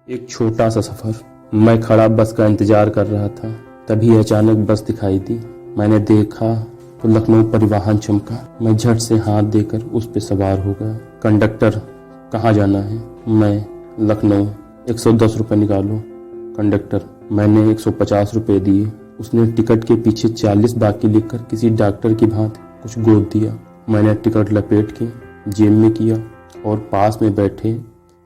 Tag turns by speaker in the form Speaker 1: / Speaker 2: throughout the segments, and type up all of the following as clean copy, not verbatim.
Speaker 1: एक छोटा सा सफर। मैं खड़ा बस का इंतजार कर रहा था, तभी अचानक बस दिखाई दी। मैंने देखा तो लखनऊ परिवहन चमका। मैं झट से हाथ देकर उस पर सवार हो गया। कंडक्टर, कहाँ जाना है? मैं, लखनऊ। 110 रुपये निकालो। कंडक्टर, मैंने 150 रुपये दिए। उसने टिकट के पीछे 40 बाकी लिखकर किसी डॉक्टर की भांति कुछ गोद दिया। मैंने टिकट लपेट के जेब में किया और पास में बैठे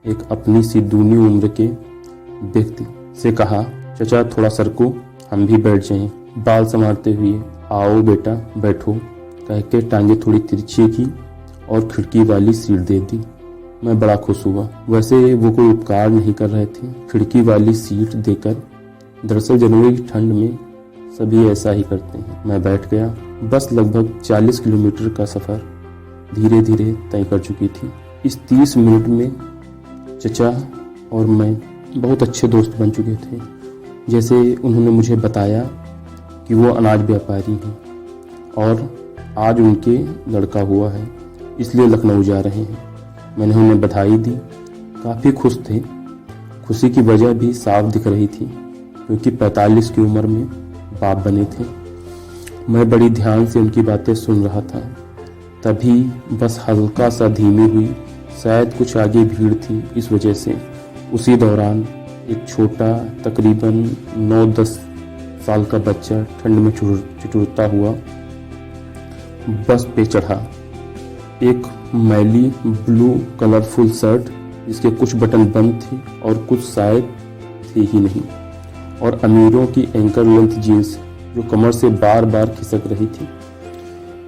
Speaker 1: एक अपनी सी दूनी उम्र के व्यक्ति से कहा, चचा थोड़ा सरको, हम भी बैठ जाएं। बाल संवारते हुए, आओ बेटा बैठो कह के टांगे थोड़ी तिरछी की और खिड़की वाली सीट दे दी। मैं बड़ा खुश हुआ। वैसे वो कोई उपकार नहीं कर रहे थे खिड़की वाली सीट देकर। दरअसल जनवरी की ठंड में सभी ऐसा ही करते हैं। मैं बैठ गया। बस लगभग 40 किलोमीटर का सफ़र धीरे धीरे तय कर चुकी थी। इस 30 मिनट में चचा और मैं बहुत अच्छे दोस्त बन चुके थे। जैसे उन्होंने मुझे बताया कि वो अनाज व्यापारी हैं और आज उनके लड़का हुआ है, इसलिए लखनऊ जा रहे हैं। मैंने उन्हें बधाई दी। काफ़ी खुश थे। खुशी की वजह भी साफ दिख रही थी, क्योंकि 45 की उम्र में बाप बने थे। मैं बड़ी ध्यान से उनकी बातें सुन रहा था। तभी बस हल्का सा धीमी हुई। शायद कुछ आगे भीड़ थी, इस वजह से। उसी दौरान एक छोटा तकरीबन 9-10 साल का बच्चा ठंड में ठिठुरता हुआ बस पे चढ़ा। एक मैली ब्लू कलरफुल शर्ट जिसके कुछ बटन बंद थे और कुछ शायद थे ही नहीं, और अमीरों की एंकर लेंथ जीन्स जो कमर से बार बार खिसक रही थी।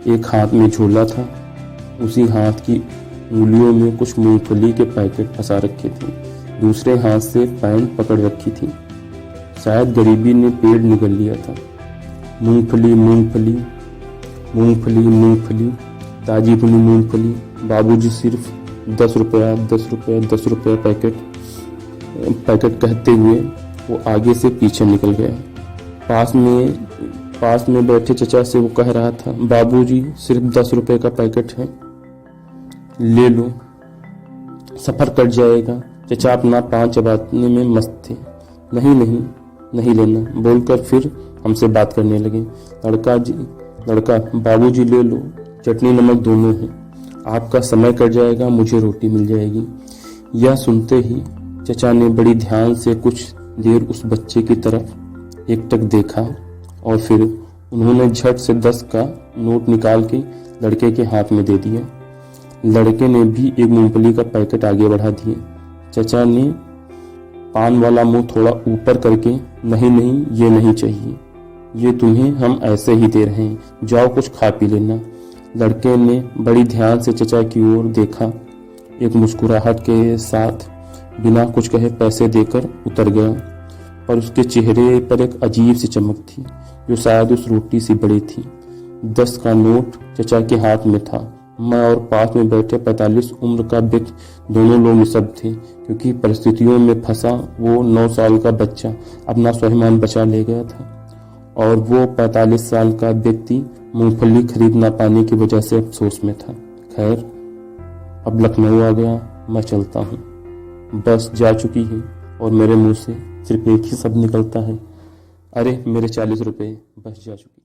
Speaker 1: एक हाथ में झोला था, उसी हाथ की उंगलियों में कुछ मूंगफली के पैकेट फंसा रखे थे। दूसरे हाथ से पैंट पकड़ रखी थी। शायद गरीबी ने पेड़ निगल लिया था। मूंगफली मूंगफली मूंगफली मूंगफली, ताजी भुनी मूंगफली। बाबूजी सिर्फ 10 रुपया 10 रुपया 10 रुपया पैकेट कहते हुए वो आगे से पीछे निकल गया। पास में बैठे चचा से वो कह रहा था, बाबूजी सिर्फ 10 रुपये का पैकेट है, ले लो, सफ़र कट जाएगा। चचा अपना पान चबाने में मस्त थे। नहीं लेना बोलकर फिर हमसे बात करने लगे। लड़का, बाबूजी ले लो, चटनी नमक दोनों है, आपका समय कट जाएगा, मुझे रोटी मिल जाएगी। यह सुनते ही चचा ने बड़ी ध्यान से कुछ देर उस बच्चे की तरफ एकटक देखा और फिर उन्होंने झट से 10 का नोट निकाल के लड़के के हाथ में दे दिया। लड़के ने भी एक मूंगफली का पैकेट आगे बढ़ा दिया। चचा ने पान वाला मुंह थोड़ा ऊपर करके, नहीं ये नहीं चाहिए, ये तुम्हें हम ऐसे ही दे रहे हैं, जाओ कुछ खा पी लेना। लड़के ने बड़ी ध्यान से चचा की ओर देखा, एक मुस्कुराहट के साथ बिना कुछ कहे पैसे देकर उतर गया। पर उसके चेहरे पर एक अजीब सी चमक थी जो शायद उस रोटी से बड़ी थी। 10 का नोट चचा के हाथ में था। मैं और पास में बैठे 45 उम्र का व्यक्ति दोनों लोग निशब्द थे, क्योंकि परिस्थितियों में फंसा वो 9 साल का बच्चा अपना स्वाभिमान बचा ले गया था और वो 45 साल का व्यक्ति मूंगफली खरीद ना पाने की वजह से अफसोस में था। खैर, अब लखनऊ आ गया, मैं चलता हूँ। बस जा चुकी है और मेरे मुंह से सिर्फ एक ही शब्द निकलता है, अरे मेरे 40 रुपये। बस जा चुकी।